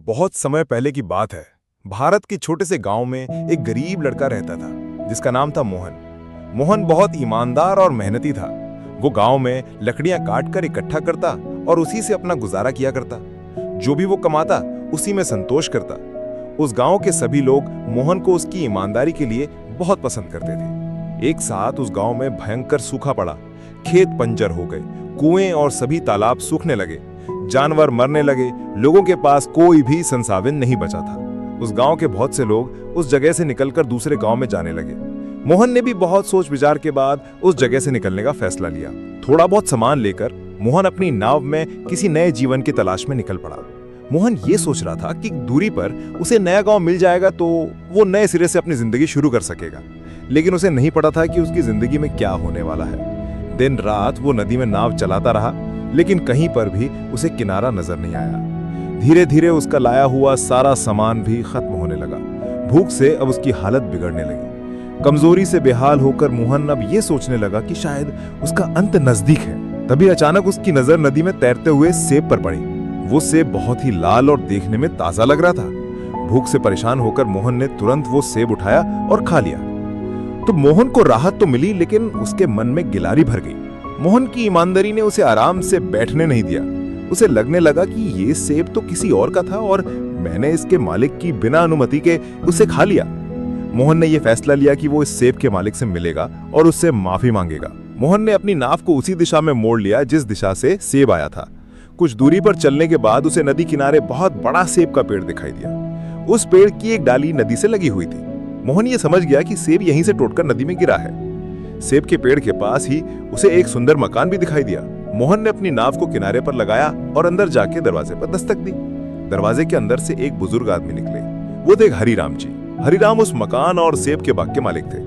बहुत समय पहले की बात है। भारत के छोटे से गांव में एक गरीब लड़का रहता था जिसका नाम था मोहन। मोहन बहुत ईमानदार और मेहनती था। वो गांव में लकड़ियां काट कर इकट्ठा करता और उसी से अपना गुजारा किया करता। जो भी वो कमाता उसी में संतोष करता। उस गांव के सभी लोग मोहन को उसकी ईमानदारी के लिए बहुत पसंद करते थे। एक साथ उस गांव में भयंकर सूखा पड़ा। खेत बंजर हो गए, कुएं और सभी तालाब सूखने लगे, जानवर मरने लगे। लोगों के पास कोई भी संसाधन नहीं बचा था। उस गांव के बहुत से लोग उस जगह से निकलकर दूसरे गांव में जाने लगे। मोहन ने भी बहुत सोच विचार के बाद उस जगह से निकलने का फैसला लिया। थोड़ा बहुत सामान लेकर मोहन अपनी नाव में किसी नए जीवन की तलाश में निकल पड़ा। मोहन ये सोच रहा था कि दूरी पर उसे नया गांव मिल जाएगा तो वो नए सिरे से अपनी जिंदगी शुरू कर सकेगा। लेकिन उसे नहीं पता था कि उसकी जिंदगी में क्या होने वाला है। दिन रात वो नदी में नाव चलाता रहा, लेकिन कहीं पर भी उसे किनारा नजर नहीं आया। धीरे धीरे उसका लाया हुआ सारा सामान भी खत्म होने लगा। भूख से अब उसकी हालत बिगड़ने लगी। कमजोरी से बेहाल होकर मोहन अब ये सोचने लगा कि शायद उसका अंत नजदीक है। तभी अचानक उसकी नजर नदी में तैरते हुए सेब पर पड़ी। वो सेब बहुत ही लाल और देखने में ताजा लग रहा था। भूख से परेशान होकर मोहन ने तुरंत वो सेब उठाया और खा लिया। तो मोहन को राहत तो मिली, लेकिन उसके मन में गिलानी भर गई। मोहन की ईमानदारी ने उसे आराम से बैठने नहीं दिया। उसे लगने लगा कि ये सेब तो किसी और का था और मैंने इसके मालिक की बिना अनुमति के उसे खा लिया। मोहन ने यह फैसला लिया कि वो इस सेब के मालिक से मिलेगा और उससे माफी मांगेगा। मोहन ने अपनी नाव को उसी दिशा में मोड़ लिया जिस दिशा से सेब आया था। कुछ दूरी पर चलने के बाद उसे नदी किनारे बहुत बड़ा सेब का पेड़ दिखाई दिया। उस पेड़ की एक डाली नदी से लगी हुई थी। मोहन ये समझ गया कि सेब यहीं से टूटकर नदी में गिरा है। सेब के पेड़ के पास ही उसे एक सुंदर मकान भी दिखाई दिया। मोहन ने अपनी नाव को किनारे पर लगाया और अंदर जाके दरवाजे पर दस्तक दी। दरवाजे के अंदर से एक बुजुर्ग आदमी निकले। वो थे हरिराम जी। हरिराम उस मकान और सेब के बाग के मालिक थे।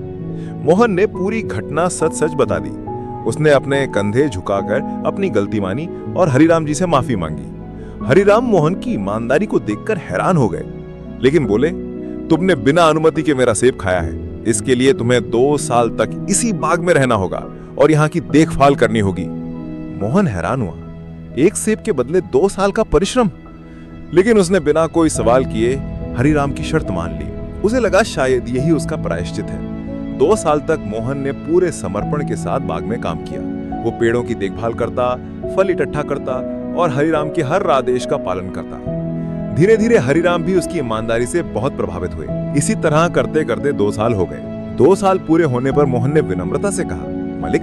मोहन ने पूरी घटना सच सच बता दी। उसने अपने कंधे झुकाकर अपनी गलती मानी और हरिराम जी से माफी मांगी। हरिराम मोहन की ईमानदारी को देखकर हैरान हो गए, लेकिन बोले, तुमने बिना अनुमति के मेरा सेब खाया है। इसके लिए तुम्हें 2 साल तक इसी बाग में रहना होगा और यहाँ की देखभाल करनी होगी। मोहन हैरान हुआ। एक सेब के बदले 2 साल का परिश्रम। लेकिन उसने बिना कोई सवाल किए हरिराम की शर्त मान ली। उसे लगा शायद यही उसका प्रायश्चित है। 2 साल तक मोहन ने पूरे समर्पण के साथ बाग में काम किया। वो पेड़ों की देखभाल करता, फल इकट्ठा करता और हरिराम के हर आदेश का पालन करता। धीरे धीरे हरिराम भी उसकी ईमानदारी से बहुत प्रभावित हुए। इसी तरह करते करते 2 साल हो गए। 2 साल पूरे होने पर मोहन ने विनम्रता से कहा, मालिक,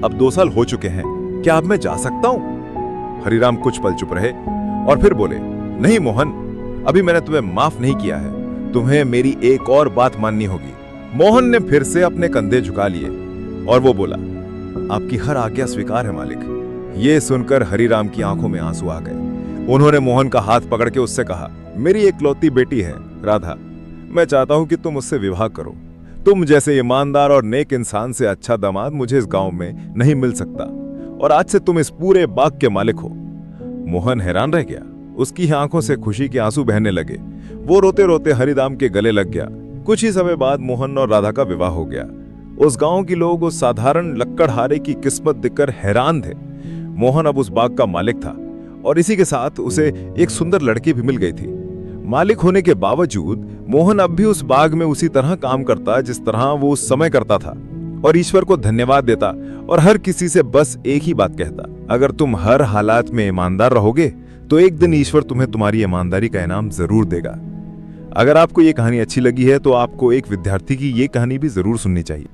अब 2 साल हो चुके हैं, क्या अब मैं जा सकता हूँ? हरिराम कुछ पल चुप रहे और फिर बोले, नहीं मोहन, अभी मैंने तुम्हें माफ नहीं किया है। तुम्हें मेरी एक और बात माननी होगी। मोहन ने फिर से अपने कंधे झुका लिए और वो बोला, आपकी हर आज्ञा स्वीकार है मालिक। ये सुनकर हरिराम की आंखों में आंसू आ गए। उन्होंने मोहन का हाथ पकड़ के उससे कहा, मेरी एकलौती बेटी है राधा, मैं चाहता हूं कि तुम उससे विवाह करो। तुम जैसे ईमानदार और नेक इंसान से अच्छा दामाद मुझे इस गांव में नहीं मिल सकता और आज से तुम इस पूरे बाग के मालिक हो। मोहन हैरान रह गया। उसकी आंखों से खुशी के आंसू बहने लगे। वो रोते रोते हरिराम के गले लग गया। कुछ ही समय बाद मोहन और राधा का विवाह हो गया। उस गांव के लोग उस साधारण लक्कड़हारे की किस्मत देखकर हैरान थे। मोहन अब उस बाग का मालिक था और इसी के साथ उसे एक सुंदर लड़की भी मिल गई थी। मालिक होने के बावजूद मोहन अब भी उस बाग में उसी तरह काम करता जिस तरह वो उस समय करता था और ईश्वर को धन्यवाद देता और हर किसी से बस एक ही बात कहता, अगर तुम हर हालात में ईमानदार रहोगे तो एक दिन ईश्वर तुम्हें तुम्हारी ईमानदारी का इनाम जरूर देगा। अगर आपको ये कहानी अच्छी लगी है तो आपको एक विद्यार्थी की ये कहानी भी जरूर सुननी चाहिए।